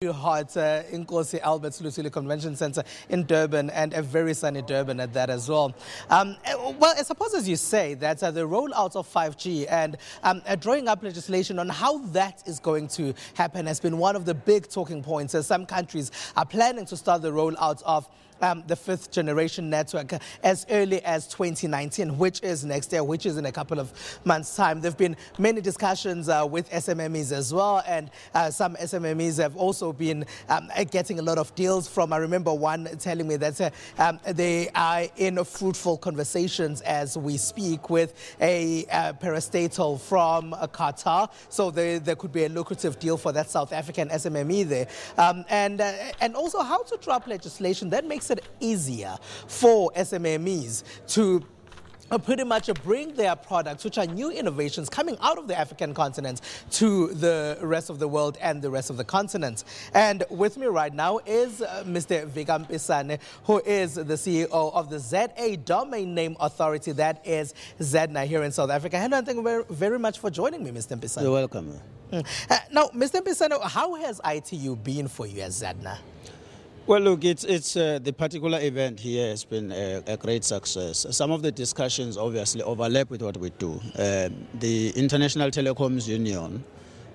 Hot in Nkosi Albert Luthuli Convention Center in Durban, and a very sunny Durban at that as well. Well, I suppose as you say that the rollout of 5G and drawing up legislation on how that is going to happen has been one of the big talking points. Some countries are planning to start the rollout of the fifth generation network as early as 2019, which is next year, which is in a couple of months' time. There have been many discussions with SMMEs as well, and some SMMEs have also been getting a lot of deals from. I remember one telling me that they are in fruitful conversations as we speak with a parastatal from Qatar, so there could be a lucrative deal for that South African SMME there, and also how to draw up legislation that makes it easier for SMMEs to pretty much bring their products, which are new innovations coming out of the African continent, to the rest of the world and the rest of the continent. And with me right now is Mr. Siphumelele, who is the CEO of the ZA Domain Name Authority, that is ZDNA here in South Africa. And thank you very much for joining me, Mr. Siphumelele. You're welcome. Now, Mr. Siphumelele, how has ITU been for you as ZDNA? Well, look, the particular event here has been a great success. Some of the discussions obviously overlap with what we do. The International Telecoms Union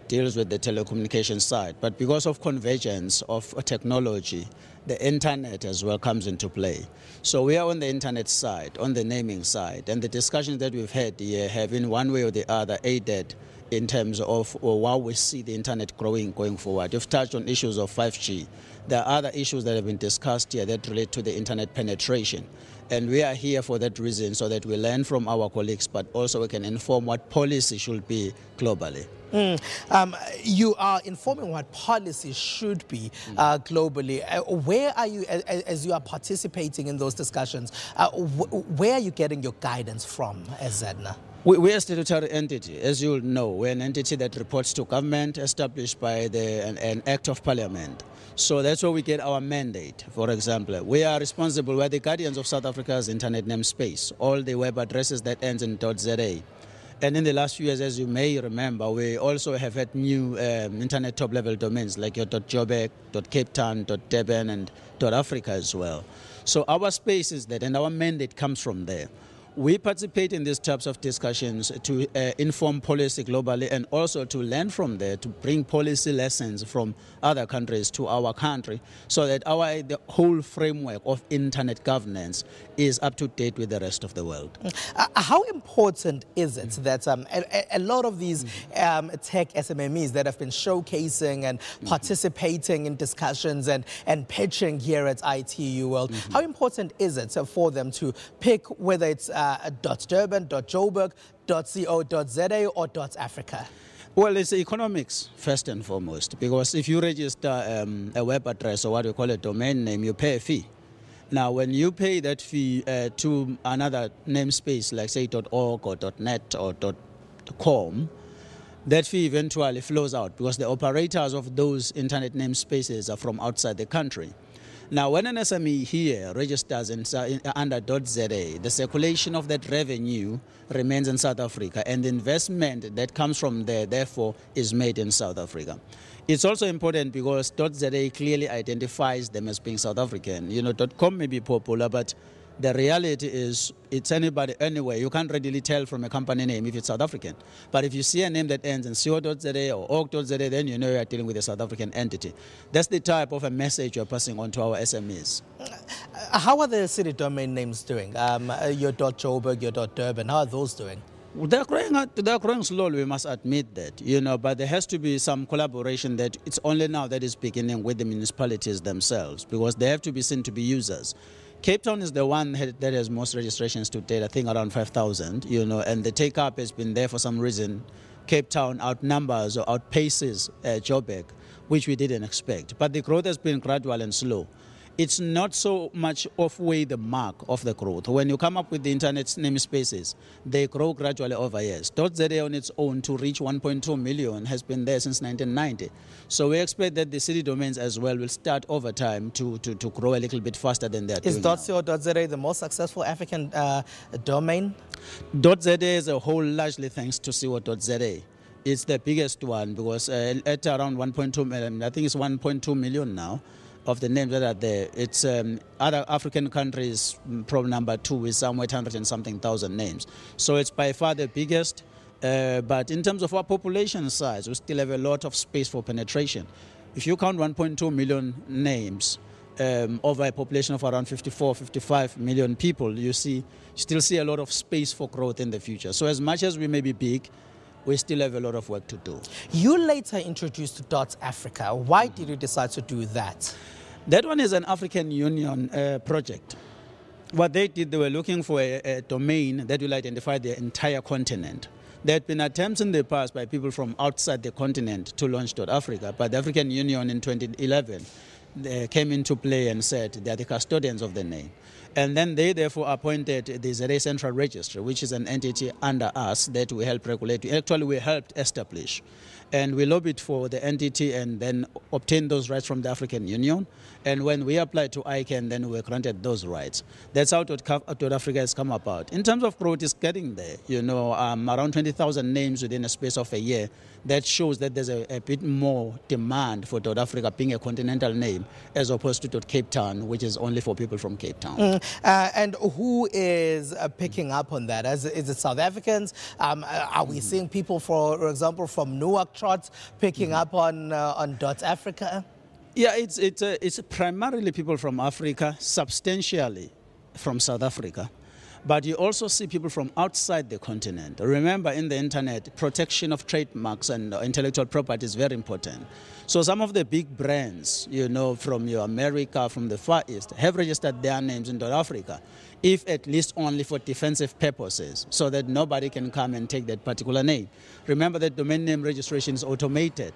deals with the telecommunications side, but because of convergence of technology, the internet as well comes into play. So we are on the internet side, on the naming side, and the discussions that we've had here have in one way or the other aided in terms of how we see the internet growing going forward. You've touched on issues of 5G. There are other issues that have been discussed here that relate to the internet penetration. And we are here for that reason, so that we learn from our colleagues, but also we can inform what policy should be globally. You are informing what policy should be globally. Where are you, as you are participating in those discussions, where are you getting your guidance from as ZDNA? We are a statutory entity. As you know, we're an entity that reports to government, established by an Act of Parliament. So that's where we get our mandate. For example, we are responsible, we're the guardians of South Africa's internet namespace, all the web addresses that ends in .za. And in the last few years, as you may remember, we also have had new internet top-level domains like your .joburg, .cape town, .durban, and .africa as well. So our space is that, and our mandate comes from there. We participate in these types of discussions to inform policy globally, and also to learn from there, to bring policy lessons from other countries to our country, so that the whole framework of internet governance is up to date with the rest of the world. How important is it that a lot of these tech SMMEs that have been showcasing and participating in discussions and pitching here at ITU World, how important is it for them to pick whether it's .durban, .joburg, .co.za or .africa? Well, it's economics first and foremost, because if you register a web address, or what we call a domain name, you pay a fee. Now, when you pay that fee to another namespace, like say .org or .net or .com, that fee eventually flows out, because the operators of those internet namespaces are from outside the country. Now, when an SME here registers under .za, the circulation of that revenue remains in South Africa, and the investment that comes from there, therefore, is made in South Africa. It's also important because .za clearly identifies them as being South African. You know, .com may be popular, but the reality is it's anybody, anywhere. You can't readily tell from a company name if it's South African. But if you see a name that ends in co.za or org.za, then you know you're dealing with a South African entity. That's the type of a message you're passing on to our SMEs. How are the city domain names doing? Your .joburg, your .durban, how are those doing? They're growing slowly, we must admit that, you know, but there has to be some collaboration. That it's only now that is beginning with the municipalities themselves, because they have to be seen to be users. Cape Town is the one that has most registrations to date, I think around 5,000, you know, and the take-up has been there for some reason. Cape Town outnumbers or outpaces Joburg, which we didn't expect. But the growth has been gradual and slow. It's not so much off-way the mark of the growth. When you come up with the internet namespaces, they grow gradually over years. .za on its own to reach 1.2 million has been there since 1990. So we expect that the city domains as well will start over time to grow a little bit faster than they are doing now. Is .co.za the most successful African domain? .za is a whole largely thanks to co.za. It's the biggest one because at around 1.2 million, I think it's 1.2 million now of the names that are there. It's other African countries, probably number 2 with somewhere 100 and something thousand names. So it's by far the biggest. But in terms of our population size, we still have a lot of space for penetration. If you count 1.2 million names over a population of around 54, 55 million people, you still see a lot of space for growth in the future. So as much as we may be big, we still have a lot of work to do. You later introduced Dot Africa. Why did you decide to do that? That one is an African Union project. What they did, they were looking for a domain that will identify the entire continent. There had been attempts in the past by people from outside the continent to launch Dot Africa, but the African Union in 2011 came into play and said they are the custodians of the name. And then they therefore appointed the ZA Central Registry, which is an entity under us that we help regulate. Actually, we helped establish. And we lobbied for the entity and then obtained those rights from the African Union. And when we applied to ICANN, then we were granted those rights. That's how Dot Africa has come about. In terms of growth, it's getting there. Around 20,000 names within a space of a year. That shows that there's a bit more demand for Dot Africa being a continental name as opposed to Dot Cape Town, which is only for people from Cape Town. And who is picking up on that? Is it South Africans? Are we seeing people, for example, from Newark Trot picking up on Dot Africa? Yeah, it's primarily people from Africa, substantially from South Africa. But you also see people from outside the continent. Remember, in the internet, protection of trademarks and intellectual property is very important. So some of the big brands, from America, from the Far East, have registered their names in Dot Africa, if at least only for defensive purposes, so that nobody can come and take that particular name. Remember that domain name registration is automated.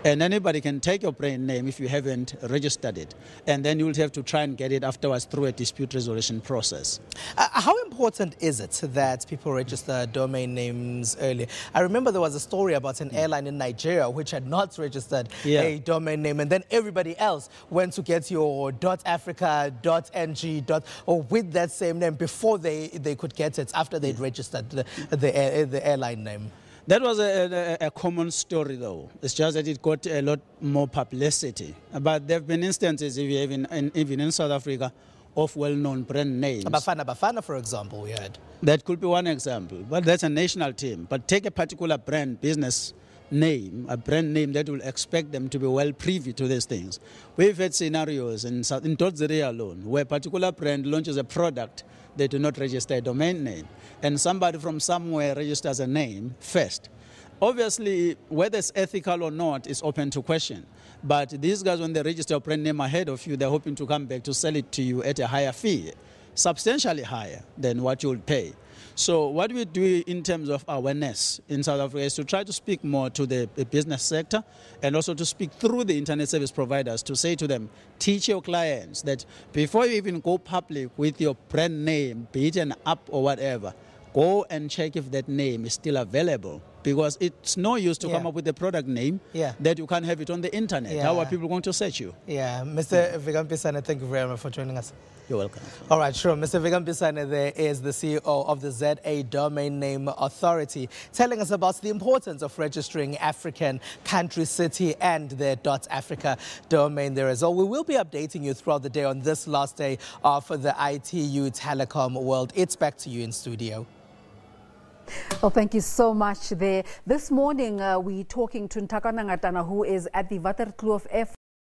And anybody can take your brand name if you haven't registered it. And then you'll have to try and get it afterwards through a dispute resolution process. How important is it that people register domain names early? I remember there was a story about an airline in Nigeria which had not registered a domain name, and then everybody else went to get your .africa, .ng, or with that same name before they could get it after they'd registered the airline name. That was a common story, though. It's just that it got a lot more publicity. But there have been instances, even in South Africa, of well-known brand names. Bafana, for example, we heard. That could be one example. But that's a national team. But take a particular brand business name, a brand name that will expect them to be well privy to these things. We've had scenarios in Todzere alone where a particular brand launches a product, they do not register a domain name, and somebody from somewhere registers a name first. Obviously, whether it's ethical or not is open to question. But these guys, when they register a brand name ahead of you, they're hoping to come back to sell it to you at a higher fee, substantially higher than what you'll pay. So what we do in terms of awareness in South Africa is to try to speak more to the business sector and also to speak through the internet service providers to say to them, teach your clients that before you even go public with your brand name, be it an app or whatever, go and check if that name is still available. Because it's no use to come up with a product name that you can't have it on the internet. How are people going to search you? Yeah, Mr. Vigampisane, thank you very much for joining us. You're welcome. All right, sure. Mr. Vigampisane there is the CEO of the ZA Domain Name Authority, telling us about the importance of registering African country, city, and their .Africa domain there as well. We will be updating you throughout the day on this last day of the ITU Telecom World. It's back to you in studio. Well, thank you so much there. This morning, we're talking to Ntakana Ngatana, who is at the Waterkloof Air